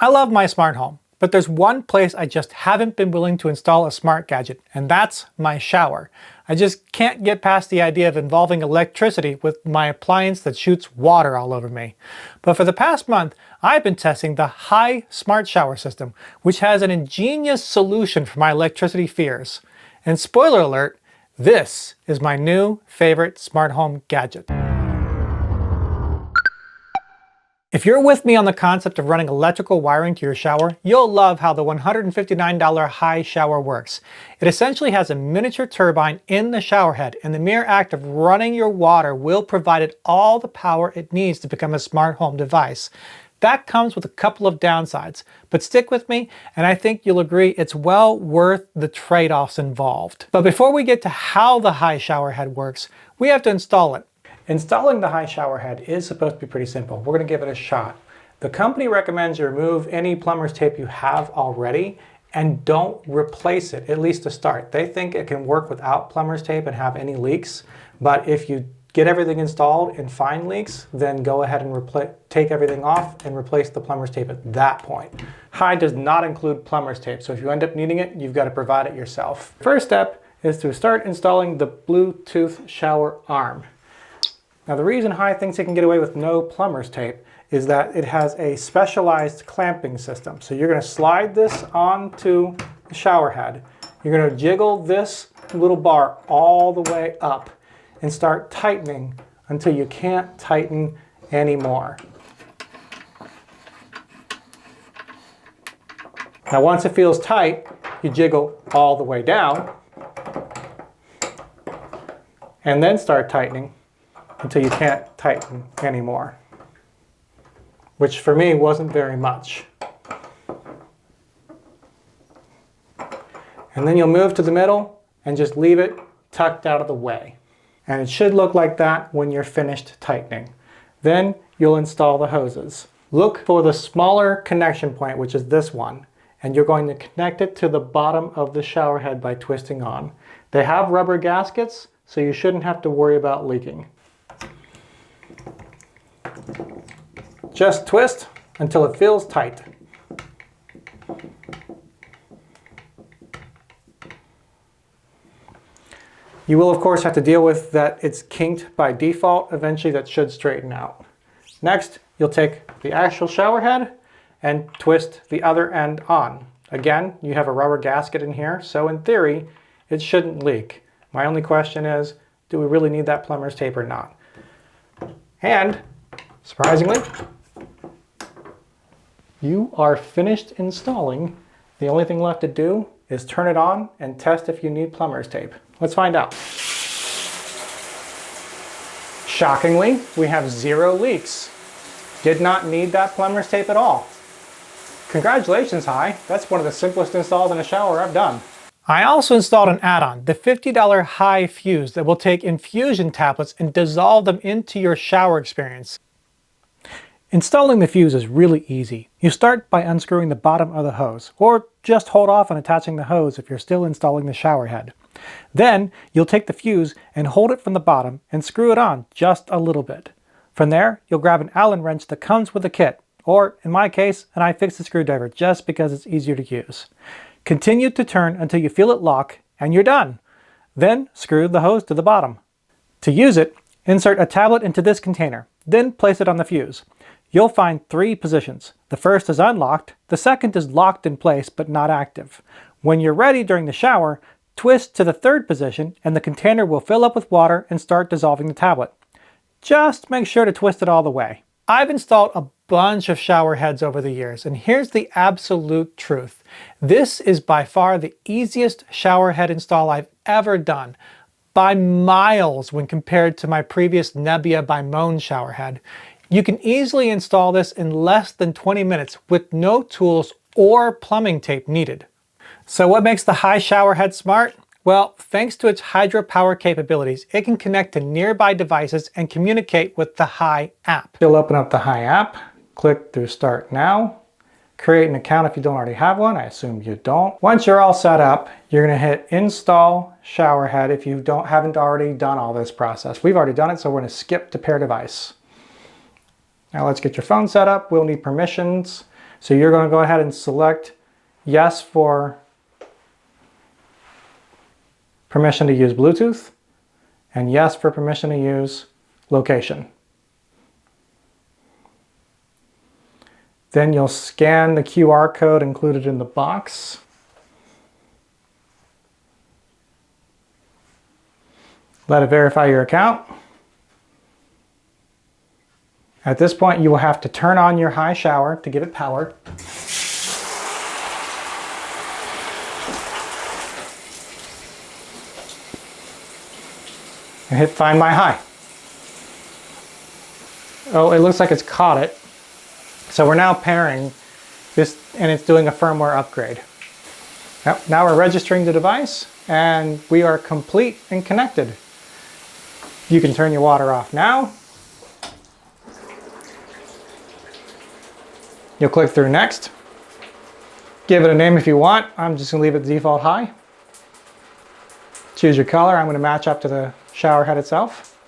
I love my smart home, but there's one place I just haven't been willing to install a smart gadget, and that's my shower. I just can't get past the idea of involving electricity with my appliance that shoots water all over me. But for the past month, I've been testing the Hai Smart Shower System, which has an ingenious solution for my electricity fears. And spoiler alert, this is my new favorite smart home gadget. If you're with me on the concept of running electrical wiring to your shower, you'll love how the $159 Hai shower works. It essentially has a miniature turbine in the shower head, and the mere act of running your water will provide it all the power it needs to become a smart home device. That comes with a couple of downsides, but stick with me and I think you'll agree it's well worth the trade-offs involved. But before we get to how the Hai Showerhead works, we have to install it. Installing the Hai Showerhead is supposed to be pretty simple. We're going to give it a shot. The company recommends you remove any plumber's tape you have already and don't replace it, at least to start. They think it can work without plumber's tape and have any leaks, but if you get everything installed and find leaks, then go ahead and take everything off and replace the plumber's tape at that point. Hai does not include plumber's tape, so if you end up needing it, you've got to provide it yourself. First step is to start installing the Bluetooth shower arm. Now the reason Hai thinks it can get away with no plumber's tape is that it has a specialized clamping system. So you're going to slide this onto the shower head. You're going to jiggle this little bar all the way up and start tightening until you can't tighten anymore. Now once it feels tight, you jiggle all the way down and then start tightening until you can't tighten anymore, which for me wasn't very much. And then you'll move to the middle and just leave it tucked out of the way. And it should look like that when you're finished tightening. Then you'll install the hoses. Look for the smaller connection point, which is this one, and you're going to connect it to the bottom of the shower head by twisting on. They have rubber gaskets, so you shouldn't have to worry about leaking. Just twist until it feels tight. You will of course have to deal with that it's kinked by default. Eventually that should straighten out. Next, you'll take the actual shower head and twist the other end on. Again, you have a rubber gasket in here, so in theory, it shouldn't leak. My only question is, do we really need that plumber's tape or not? And, surprisingly, you are finished installing. The only thing left to do is turn it on and test if you need plumber's tape. Let's find out. Shockingly, we have 0 leaks. Did not need that plumber's tape at all. Congratulations, Hai. That's one of the simplest installs in a shower I've done. I also installed an add-on, the $50 Hai Fuse, that will take infusion tablets and dissolve them into your shower experience. Installing the fuse is really easy. You start by unscrewing the bottom of the hose, or just hold off on attaching the hose if you're still installing the shower head. Then you'll take the fuse and hold it from the bottom and screw it on just a little bit. From there, you'll grab an Allen wrench that comes with the kit, or in my case, an iFixit screwdriver just because it's easier to use. Continue to turn until you feel it lock and you're done. Then screw the hose to the bottom. To use it, insert a tablet into this container, then place it on the fuse. You'll find 3 positions. The first is unlocked, the second is locked in place but not active. When you're ready during the shower, twist to the 3rd position and the container will fill up with water and start dissolving the tablet. Just make sure to twist it all the way. I've installed a bunch of shower heads over the years, and here's the absolute truth. This is by far the easiest shower head install I've ever done, by miles when compared to my previous Nebbia by Moan shower head. You can easily install this in less than 20 minutes with no tools or plumbing tape needed. So what makes the Hai Showerhead smart? Well, thanks to its hydropower capabilities, it can connect to nearby devices and communicate with the Hai app. You'll open up the Hai app, click through Start Now, create an account if you don't already have one. I assume you don't. Once you're all set up, you're going to hit Install Showerhead if you haven't already done all this process. We've already done it, so we're going to skip to pair device. Now let's get your phone set up. We'll need permissions. So you're going to go ahead and select yes for permission to use Bluetooth and yes for permission to use location. Then you'll scan the QR code included in the box. Let it verify your account. At this point, you will have to turn on your Hai shower to give it power. And hit Find My Hai. Oh, it looks like it's caught it. So we're now pairing this, and it's doing a firmware upgrade. Yep, now we're registering the device, and we are complete and connected. You can turn your water off now. You'll click through Next. Give it a name if you want. I'm just going to leave it default Hai. Choose your color. I'm going to match up to the shower head itself.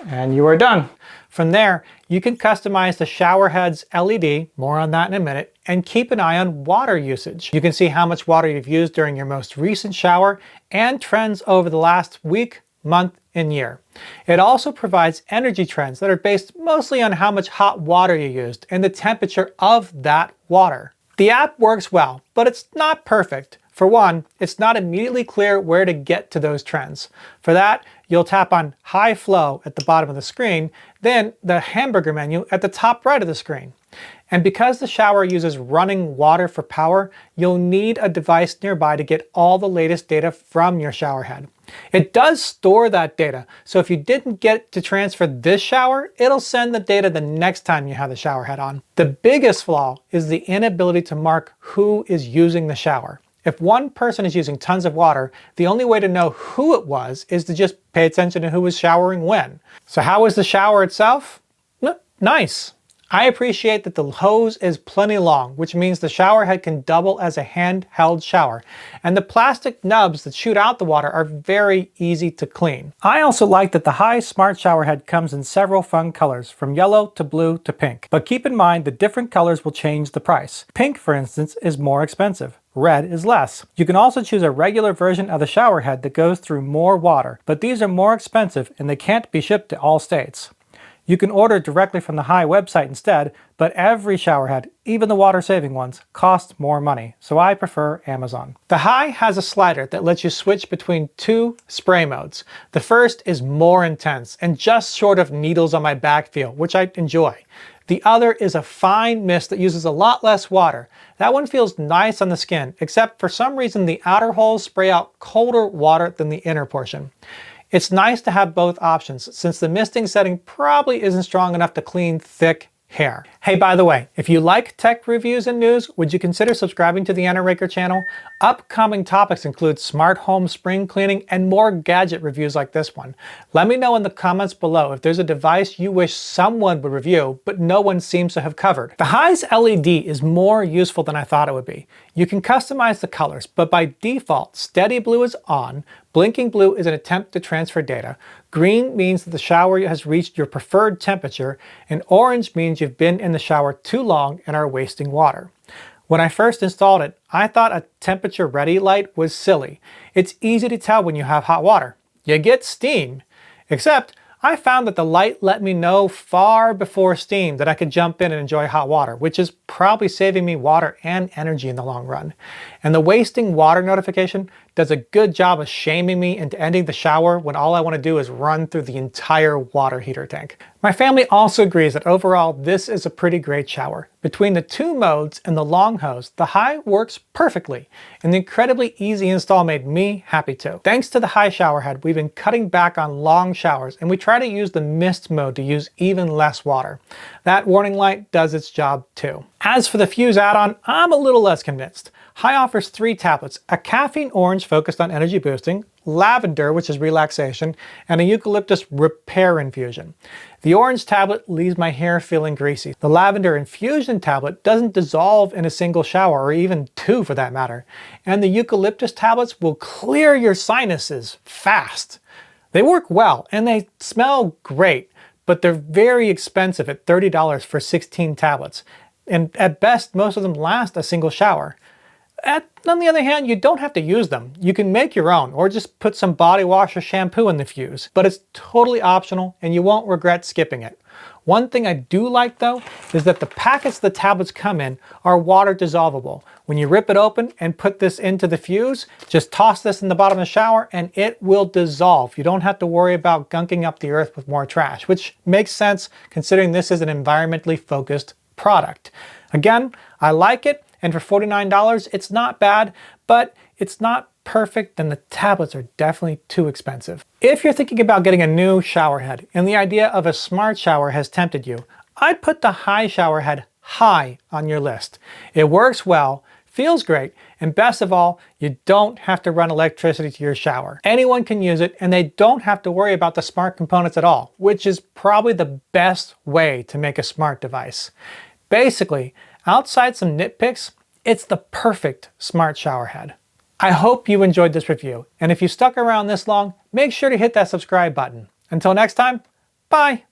And you are done. From there, you can customize the shower head's LED, more on that in a minute, and keep an eye on water usage. You can see how much water you've used during your most recent shower and trends over the last week, month, and year. It also provides energy trends that are based mostly on how much hot water you used and the temperature of that water. The app works well, but it's not perfect. For one, it's not immediately clear where to get to those trends. For that, you'll tap on High Flow at the bottom of the screen, then the hamburger menu at the top right of the screen. And because the shower uses running water for power, you'll need a device nearby to get all the latest data from your shower head. It does store that data, so if you didn't get to transfer this shower, it'll send the data the next time you have the shower head on. The biggest flaw is the inability to mark who is using the shower. If one person is using tons of water, the only way to know who it was is to just pay attention to who was showering when. So how is the shower itself? Nice. I appreciate that the hose is plenty long, which means the shower head can double as a handheld shower, and the plastic nubs that shoot out the water are very easy to clean. I also like that the Hai Smart Showerhead comes in several fun colors, from yellow to blue to pink. But keep in mind the different colors will change the price. Pink, for instance, is more expensive. Red is less. You can also choose a regular version of the shower head that goes through more water, but these are more expensive and they can't be shipped to all states. You can order directly from the Hai website instead, but every shower head, even the water-saving ones, costs more money, so I prefer Amazon. The Hai has a slider that lets you switch between two spray modes. The first is more intense and just short of needles on my back feel, which I enjoy. The other is a fine mist that uses a lot less water. That one feels nice on the skin, except for some reason the outer holes spray out colder water than the inner portion. It's nice to have both options, since the misting setting probably isn't strong enough to clean thick hair. Hey, by the way, if you like tech reviews and news, would you consider subscribing to the Anoraker channel? Upcoming topics include smart home spring cleaning and more gadget reviews like this one. Let me know in the comments below if there's a device you wish someone would review, but no one seems to have covered. The Hai's LED is more useful than I thought it would be. You can customize the colors, but by default, steady blue is on, blinking blue is an attempt to transfer data, green means that the shower has reached your preferred temperature, and orange means you've been in the shower too long and are wasting water. When I first installed it, I thought a temperature ready light was silly. It's easy to tell when you have hot water. You get steam. Except, I found that the light let me know far before steam that I could jump in and enjoy hot water, which is probably saving me water and energy in the long run. And the wasting water notification does a good job of shaming me into ending the shower when all I want to do is run through the entire water heater tank. My family also agrees that overall this is a pretty great shower. Between the two modes and the long hose, the Hai works perfectly, and the incredibly easy install made me happy too. Thanks to the Hai Showerhead, we've been cutting back on long showers, and we try to use the mist mode to use even less water. That warning light does its job too. As for the Fuse add-on, I'm a little less convinced. Hai offers 3 tablets, a caffeine orange focused on energy boosting, lavender, which is relaxation, and a eucalyptus repair infusion. The orange tablet leaves my hair feeling greasy. The lavender infusion tablet doesn't dissolve in a single shower, or even 2 for that matter. And the eucalyptus tablets will clear your sinuses fast. They work well, and they smell great. but they're very expensive at $30 for 16 tablets. And at best, most of them last a single shower. On the other hand, you don't have to use them. You can make your own, or just put some body wash or shampoo in the fuse. But it's totally optional, and you won't regret skipping it. One thing I do like, though, is that the packets the tablets come in are water dissolvable. When you rip it open and put this into the fuse, just toss this in the bottom of the shower and it will dissolve. You don't have to worry about gunking up the earth with more trash, which makes sense considering this is an environmentally focused product. Again, I like it. And for $49, it's not bad, but it's not perfect, and the tablets are definitely too expensive. If you're thinking about getting a new shower head and the idea of a smart shower has tempted you, I'd put the Hai Showerhead high on your list. It works well, feels great, and best of all, you don't have to run electricity to your shower. Anyone can use it, and they don't have to worry about the smart components at all, which is probably the best way to make a smart device. Basically, outside some nitpicks, it's the perfect smart shower head. I hope you enjoyed this review, and if you stuck around this long, make sure to hit that subscribe button. Until next time, bye!